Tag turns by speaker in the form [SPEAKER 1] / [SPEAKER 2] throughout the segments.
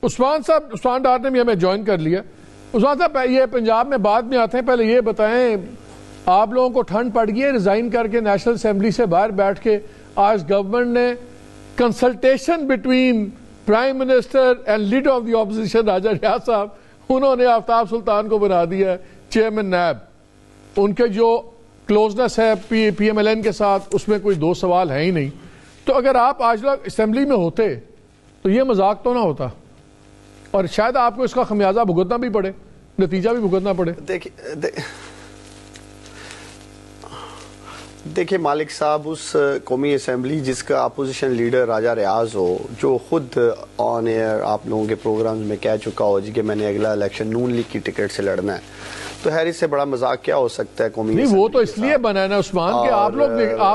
[SPEAKER 1] عثمان ڈار نے بھی ہمیں جوائن کر لیا. عثمان صاحب یہ پنجاب میں بعد میں آتے ہیں, پہلے یہ بتائیں آپ لوگوں کو ٹھنڈ پڑ گئی ہے ریزائن کر کے نیشنل اسمبلی سے باہر بیٹھ کے؟ آج گورنمنٹ نے consultation between prime minister and leader of the opposition Raja Riaz صاحب, انہوں نے آفتاب سلطان کو بنا دیا ہے چیئرمین نیب. ان کے جو کلوزنس ہے پی ایم ایل این کے ساتھ اس میں کوئی دو سوال ہے ہی نہیں. تو اگر آپ آج لوگ اسمبلی میں ہوتے تو یہ مذاق تو نہ ہوتا, اور شاید آپ کو اس کا خمیازہ بھگتنا بھی پڑے, نتیجہ بھی بھگتنا پڑے.
[SPEAKER 2] دیکھیں مالک صاحب, اس قومی اسمبلی جس کا اپوزیشن لیڈر راجہ ریاض ہو, جو خود آن ایئر آپ لوگوں کے پروگرامز میں کہہ چکا ہو جی کہ میں نے اگلا الیکشن نون لیگ کی ٹکٹ سے لڑنا ہے, تو خیر اس سے بڑا مذاق کیا ہو سکتا ہے قومی
[SPEAKER 1] نہیں, وہ تو اس لیے بنا ہے نا عثمان کہ آپ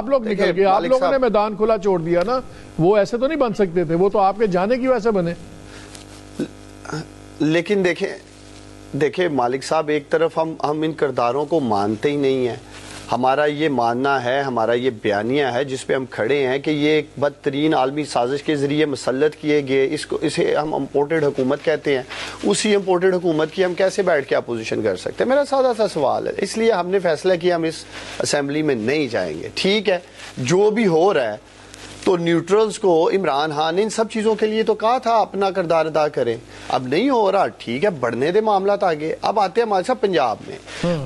[SPEAKER 1] لوگ نکل گئے, آپ لوگوں نے میدان کھلا چھوڑ دیا نا. وہ ایسے تو نہیں بن سکتے تھے, وہ تو آپ کے جانے کی وجہ سے بنے.
[SPEAKER 2] لیکن دیکھیں مالک صاحب, ایک طرف ہم ان کرداروں کو مانتے ہی نہیں ہیں. ہمارا یہ ماننا ہے, ہمارا یہ بیانیہ ہے جس پہ ہم کھڑے ہیں کہ یہ ایک بدترین عالمی سازش کے ذریعے مسلط کیے گئے, اسے ہم امپورٹڈ حکومت کہتے ہیں. اسی امپورٹڈ حکومت کی ہم کیسے بیٹھ کے اپوزیشن کر سکتے ہیں؟ میرا سادہ سا سوال ہے. اس لیے ہم نے فیصلہ کیا ہم اس اسمبلی میں نہیں جائیں گے. ٹھیک ہے, جو بھی ہو رہا ہے تو نیوٹرلز کو عمران خان نے ان سب چیزوں کے لیے تو کہا تھا اپنا کردار ادا کریں. اب نہیں ہو رہا, ٹھیک ہے, بڑھنے دے معاملات آگے. اب آتے ہیں ہمارے ساتھ پنجاب میں.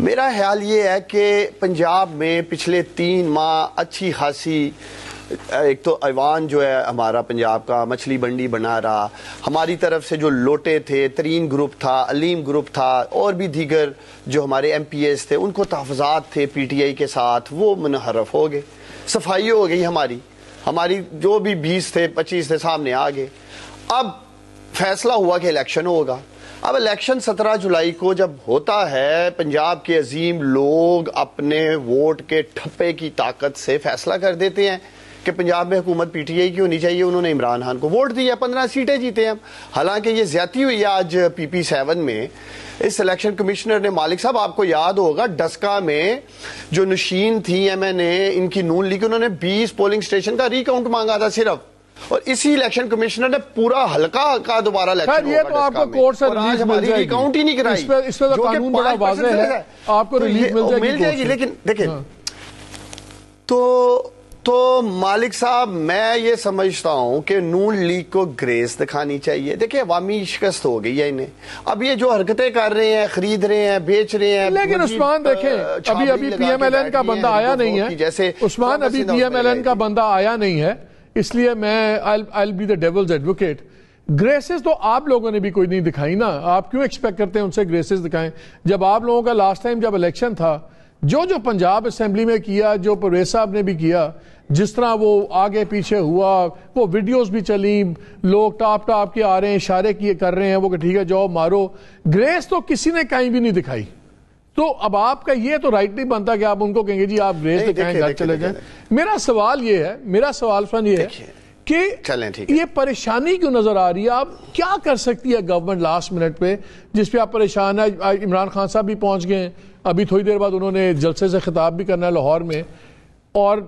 [SPEAKER 2] میرا خیال یہ ہے کہ پنجاب میں پچھلے 3 ماہ اچھی خاصی, ایک تو ایوان جو ہے ہمارا پنجاب کا مچھلی بنڈی بنا رہا, ہماری طرف سے جو لوٹے تھے, ترین گروپ تھا, علیم گروپ تھا, اور بھی دیگر جو ہمارے ایم پی ایز تھے, ان کو تحفظات تھے پی ٹی آئی کے ساتھ, وہ منحرف ہو گئے. صفائی ہو گئی ہماری جو بھی 20 تھے 25 تھے سامنے آ گئے. اب فیصلہ ہوا کہ الیکشن ہوگا. اب الیکشن 17 جولائی کو جب ہوتا ہے, پنجاب کے عظیم لوگ اپنے ووٹ کے ٹھپے کی طاقت سے فیصلہ کر دیتے ہیں کہ پنجاب میں حکومت پی ٹی آئی کی ہونی چاہیے. انہوں نے عمران خان کو ووٹ دیا, 15 سیٹیں جیتے ہیں. حالانکہ یہ زیادتی ہوئی ہے آج پی پی 7 میں. اس الیکشن کمشنر نے, مالک صاحب آپ کو یاد ہوگا, ڈسکا میں جو نشین تھی ایم این اے ان کی نون لیگ, انہوں نے 20 پولنگ سٹیشن کا ریکاؤنٹ مانگا تھا صرف, اور اسی الیکشن کمیشنر نے پورا حلقہ کا دوبارہ الیکشن
[SPEAKER 1] یہ تو آپ کو کورٹ سے ریلیز مل جائے گی,
[SPEAKER 2] ریکاؤنٹ ہی نہیں کرائی.
[SPEAKER 1] اس پہ تو قانون بڑا واضح ہے, آپ کو ریلیز مل جائے گی.
[SPEAKER 2] لیکن دیکھیں تو مالک صاحب, میں یہ سمجھتا ہوں کہ نون لیگ کو گریس دکھانی چاہیے. دیکھیں عوامی شکست ہو گئی ہے انہیں. اب یہ جو حرکتیں کر رہے ہیں, خرید رہے ہیں, بیچ رہے ہیں,
[SPEAKER 1] لیکن عثمان دیکھیں ابھی پی ایم ایل این کا بندہ آیا نہیں ہے. عثمان ابھی پی ایم ایل این کا بندہ آیا نہیں ہے, اس لیے میں I'll be the devil's advocate. Graces تو آپ لوگوں نے بھی کوئی نہیں دکھائی نا. آپ کیوں ایکسپیکٹ کرتے ہیں ان سے گریسز دکھائیں, جب آپ لوگوں کا لاسٹ ٹائم جب الیکشن تھا, جو پنجاب اسمبلی میں کیا, جو پرویز صاحب نے بھی کیا, جس طرح وہ آگے پیچھے ہوا, وہ ویڈیوز بھی چلی, لوگ ٹاپ کے آ رہے ہیں, اشارے کیے کر رہے ہیں وہ کہ ٹھیک ہے جاؤ مارو. گریس تو کسی نے کہیں بھی نہیں دکھائی. تو اب آپ کا یہ تو رائٹ نہیں بنتا کہ آپ ان کو کہیں گے جی آپ گریس دکھائیں, گھر چلے جائیں. میرا سوال یہ ہے, یہ ہے کہ یہ پریشانی کیوں نظر آ رہی ہے؟ آپ کیا کر سکتی ہے گورنمنٹ لاسٹ منٹ پہ جس پہ آپ پریشان ہیں؟ عمران خان صاحب بھی پہنچ گئے ہیں, ابھی تھوڑی دیر بعد انہوں نے جلسے سے خطاب بھی کرنا ہے لاہور میں, اور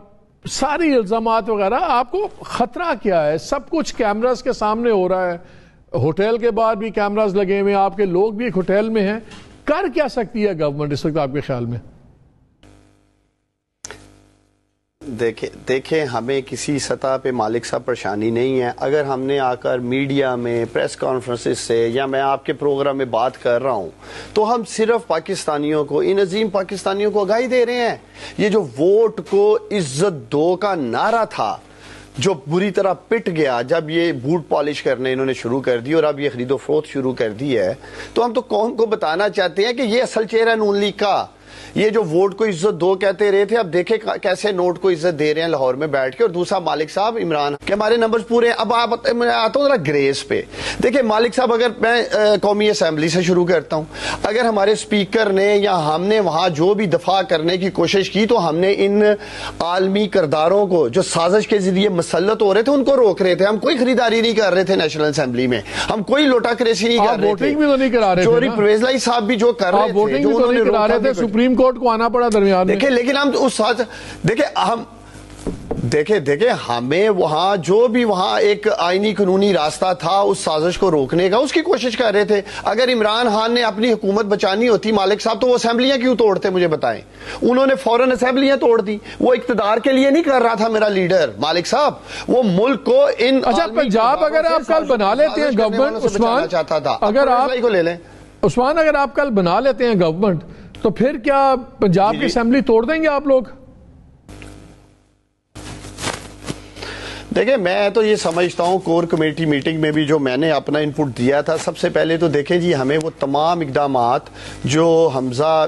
[SPEAKER 1] ساری الزامات وغیرہ. آپ کو خطرہ کیا ہے؟ سب کچھ کیمراز کے سامنے ہو رہا ہے, ہوٹل کے باہر بھی کیمراز لگے ہوئے ہیں, آپ کے لوگ بھی ایک ہوٹل میں ہیں. کر کیا سکتی ہے گورنمنٹ اس وقت آپ کے خیال میں؟
[SPEAKER 2] دیکھیں ہمیں کسی سطح پہ مالک صاحب پریشانی نہیں ہے. اگر ہم نے آ کر میڈیا میں پریس کانفرنسز سے, یا میں آپ کے پروگرام میں بات کر رہا ہوں, تو ہم صرف پاکستانیوں کو, ان عظیم پاکستانیوں کو آگاہی دے رہے ہیں. یہ جو ووٹ کو عزت دو کا نعرہ تھا, جو بری طرح پٹ گیا جب یہ بوٹ پالش کرنے انہوں نے شروع کر دی اور اب یہ خرید و فروخت شروع کر دی ہے, تو ہم تو قوم کو بتانا چاہتے ہیں کہ یہ اصل چہرہ نون لیگ کا. یہ جو ووٹ کو عزت دو کہتے رہے تھے, اب دیکھیں کیسے نوٹ کو عزت دے رہے ہیں لاہور میں بیٹھ کے. اور دوسرا مالک صاحب, عمران کہ ہمارے نمبرز پورے. اب میں آتا ہوں ذرا گریس پہ. دیکھیں مالک صاحب, اگر میں قومی اسمبلی سے شروع کرتا ہوں, اگر ہمارے اسپیکر نے یا ہم نے وہاں جو بھی دفاع کرنے کی کوشش کی, تو ہم نے ان عالمی کرداروں کو جو سازش کے ذریعے مسلط ہو رہے تھے ان کو روک رہے تھے. ہم کوئی خریداری نہیں کر رہے تھے نیشنل اسمبلی میں, ہم کوئی لوٹا کریسی نہیں کر رہے تھے. چوری پرویز لائی صاحب بھی جو کر رہے تھے,
[SPEAKER 1] سپریم کورٹ کو آنا پڑا درمیان میں.
[SPEAKER 2] دیکھیں لیکن ہم اس ساتھ دیکھیں, ہم دیکھیں ہمیں وہاں جو بھی وہاں ایک آئینی قانونی راستہ تھا اس سازش کو روکنے کا اس کی کوشش کر رہے تھے. اگر عمران خان نے اپنی حکومت بچانی ہوتی مالک صاحب تو وہ اسمبلیاں کیوں توڑتے مجھے بتائیں. انہوں نے فوراً اسمبلیاں توڑ دی. وہ اقتدار کے لیے نہیں کر رہا تھا میرا لیڈر مالک صاحب, وہ ملک کو ان
[SPEAKER 1] اچھا پنجاب اگر آپ کل بنا لیتے ہیں گورنمنٹ عثمان,
[SPEAKER 2] چاہتا تھا
[SPEAKER 1] اگر آپ
[SPEAKER 2] کو لے لیں
[SPEAKER 1] عثمان, اگر آپ کل بنا لیتے ہیں گورنمنٹ تو پھر کیا پنجاب کی اسمبلی توڑ دیں گے آپ لوگ؟
[SPEAKER 2] دیکھیں میں تو یہ سمجھتا ہوں کور کمیٹی میٹنگ میں بھی جو میں نے اپنا انپٹ دیا تھا, سب سے پہلے تو دیکھیں جی ہمیں وہ تمام اقدامات جو حمزہ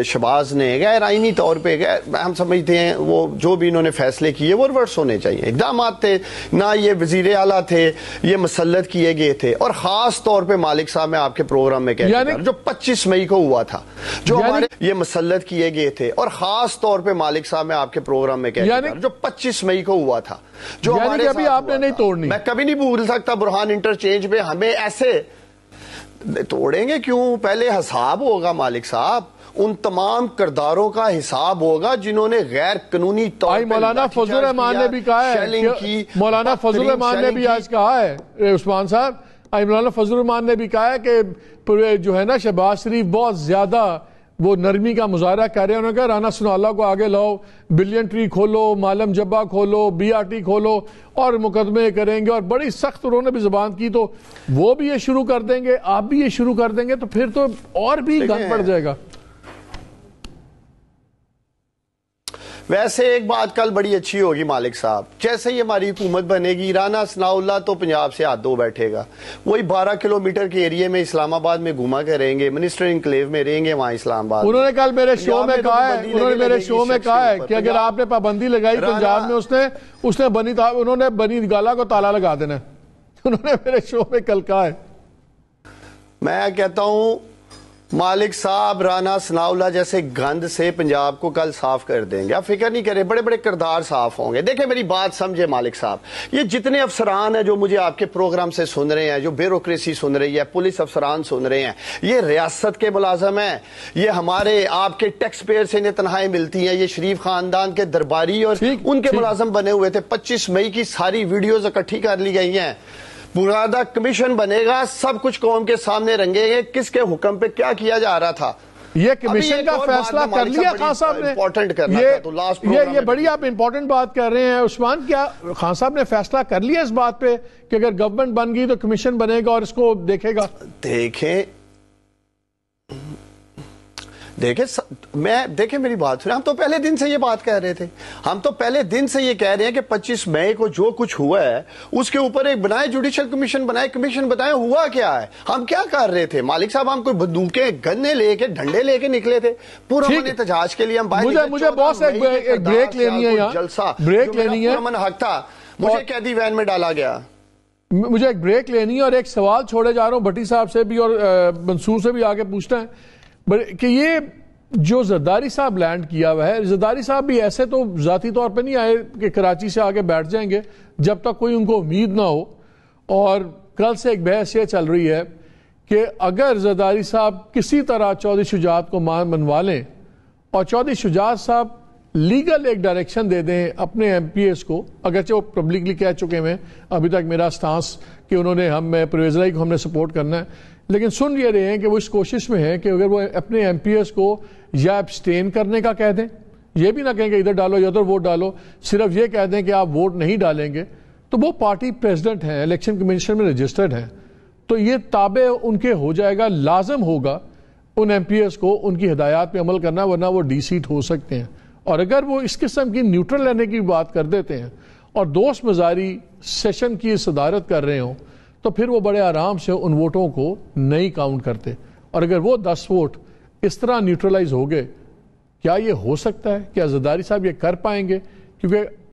[SPEAKER 2] شہباز نے غیر آئینی طور پہ ہم سمجھتے ہیں وہ جو بھی انہوں نے فیصلے کیے وہ ریورس ہونے چاہیے. اقدامات تھے نہ یہ وزیر اعلیٰ تھے, یہ مسلط کیے گئے تھے. اور خاص طور پہ مالک صاحب میں آپ کے پروگرام میں کہہ رہا ہوں جو 25 مئی کو ہوا تھا جو ہمارے یہ مسلط کیے گئے تھے, اور خاص طور پہ مالک صاحب میں آپ کے پروگرام میں کہہ رہا ہوں جو 25 مئی کو ہوا تھا جو ہمارے
[SPEAKER 1] ابھی آپ نے نہیں توڑنی.
[SPEAKER 2] میں کبھی نہیں بھول سکتا برہان انٹرچینج پہ ہمیں ایسے توڑیں گے کیوں, پہلے حساب ہوگا مالک صاحب, ان تمام کرداروں کا حساب ہوگا جنہوں نے غیر قانونی طور پر
[SPEAKER 1] مولانا فضل الرحمان نے بھی کہا ہے, مولانا فضل الرحمان نے بھی آج کہا ہے عثمان صاحب, مولانا فضل الرحمان نے بھی کہا ہے کہ جو ہے نا شہباز شریف بہت زیادہ وہ نرمی کا مظاہرہ کر رہے ہیں. انہوں نے کہا رانا ثناءاللہ کو آگے لاؤ, بلین ٹری کھولو, معلم جبہ کھولو, بی آر ٹی کھولو اور مقدمے کریں گے, اور بڑی سخت انہوں نے بھی زبان کی. تو وہ بھی یہ شروع کر دیں گے, آپ بھی یہ شروع کر دیں گے, تو پھر تو اور بھی گند پڑ جائے گا.
[SPEAKER 2] ویسے ایک بات کل بڑی اچھی ہوگی مالک صاحب, جیسے ہی ہماری حکومت بنے گی رانا ثناءاللہ تو پنجاب سے ہاتھ دھو بیٹھے گا. وہی 12 کلومیٹر کے ایریے میں اسلام آباد میں گھوما کریں گے, منسٹر انکلیو میں رہیں گے وہاں اسلام آباد.
[SPEAKER 1] انہوں نے کل میرے شو میں کہا ہے کہ اگر آپ نے پابندی لگائی پنجاب میں, انہوں نے بنی گالا کو تالا لگا دینا. انہوں نے میرے شو میں کل کہا ہے.
[SPEAKER 2] میں کہتا ہوں مالک صاحب رانا ثناءاللہ جیسے گند سے پنجاب کو کل صاف کر دیں گے, آپ فکر نہیں کریں, بڑے بڑے کردار صاف ہوں گے. دیکھیں میری بات سمجھے مالک صاحب, یہ جتنے افسران ہیں جو مجھے آپ کے پروگرام سے سن رہے ہیں, جو بیوروکریسی سن رہی ہے, پولیس افسران سن رہے ہیں, یہ ریاست کے ملازم ہیں, یہ ہمارے آپ کے ٹیکس پیئر سے انہیں تنخواہیں ملتی ہیں, یہ شریف خاندان کے درباری اور ان کے ملازم بنے ہوئے تھے. 25 مئی کی ساری ویڈیوز اکٹھی کر لی گئی ہیں. پورا کمیشن بنے گا, سب کچھ قوم کے سامنے رنگیں گے کس کے حکم پہ کیا کیا جا رہا تھا.
[SPEAKER 1] یہ کمیشن کا فیصلہ کر لیا خان صاحب نے, یہ بڑی آپ امپورٹنٹ بات کر رہے ہیں عثمان. کیا خان صاحب نے فیصلہ کر لیا اس بات پہ کہ اگر گورنمنٹ بن گئی تو کمیشن بنے گا اور اس کو دیکھے گا؟
[SPEAKER 2] دیکھیں میری بات سنیں, ہم تو پہلے دن سے یہ بات کہہ رہے تھے, ہم تو پہلے دن سے یہ کہہ رہے ہیں کہ 25 مئی کو جو کچھ ہوا ہے اس کے اوپر ایک بنائے, جوڈیشل کمیشن بنائے, کمیشن بتائیں ہوا کیا ہے. ہم کیا کر رہے تھے مالک صاحب, ہم کوئی بندوقیں گنے لے کے ڈنڈے لے کے نکلے تھے پورا من احتجاج کے لیے. ہم
[SPEAKER 1] مجھے باس ایک بریک لینی ہے, یہاں
[SPEAKER 2] جلسہ
[SPEAKER 1] بریک لینی ہے,
[SPEAKER 2] من حق تھا, مجھے قیدی وین میں ڈالا گیا.
[SPEAKER 1] مجھے ایک بریک لینی ہے اور ایک سوال چھوڑے جا رہا ہوں بھٹی صاحب سے بھی اور منصور سے بھی آگے پوچھنا ہے کہ یہ جو زرداری صاحب لینڈ کیا ہوا ہے, زرداری صاحب بھی ایسے تو ذاتی طور پہ نہیں آئے کہ کراچی سے آگے بیٹھ جائیں گے جب تک کوئی ان کو امید نہ ہو. اور کل سے ایک بحث یہ چل رہی ہے کہ اگر زرداری صاحب کسی طرح چودھری شجاعت کو منوا لیں اور چودھری شجاعت صاحب لیگل ایک ڈائریکشن دے دیں اپنے ایم پی ایس کو, اگرچہ وہ پبلکلی کہہ چکے ہیں ابھی تک میرا سٹانس کہ انہوں نے پرویز الہی کو ہم نے سپورٹ کرنا ہے, لیکن سن یہ رہے ہیں کہ وہ اس کوشش میں ہیں کہ اگر وہ اپنے ایم پی ایس کو یا ابسٹین کرنے کا کہہ دیں, یہ بھی نہ کہیں کہ ادھر ڈالو یا ادھر ووٹ ڈالو, صرف یہ کہہ دیں کہ آپ ووٹ نہیں ڈالیں گے, تو وہ پارٹی پریزیڈنٹ ہیں, الیکشن کمیشن میں رجسٹرڈ ہیں, تو یہ تابع ان کے ہو جائے گا, لازم ہوگا ان ایم پی ایس کو ان کی ہدایات پہ عمل کرنا, ورنہ وہ ڈی سیٹ ہو سکتے ہیں. اور اگر وہ اس قسم کی نیوٹرل لینے کی بات کر دیتے ہیں اور دوست مزاری سیشن کی صدارت کر رہے ہوں تو پھر وہ بڑے آرام سے ان ووٹوں کو نہیں کاؤنٹ کرتے. اور اگر وہ 10 ووٹ اس طرح نیوٹرلائز ہو گئے, کیا یہ ہو سکتا ہے؟ کیا زرداری صاحب یہ کر پائیں گے؟ کیونکہ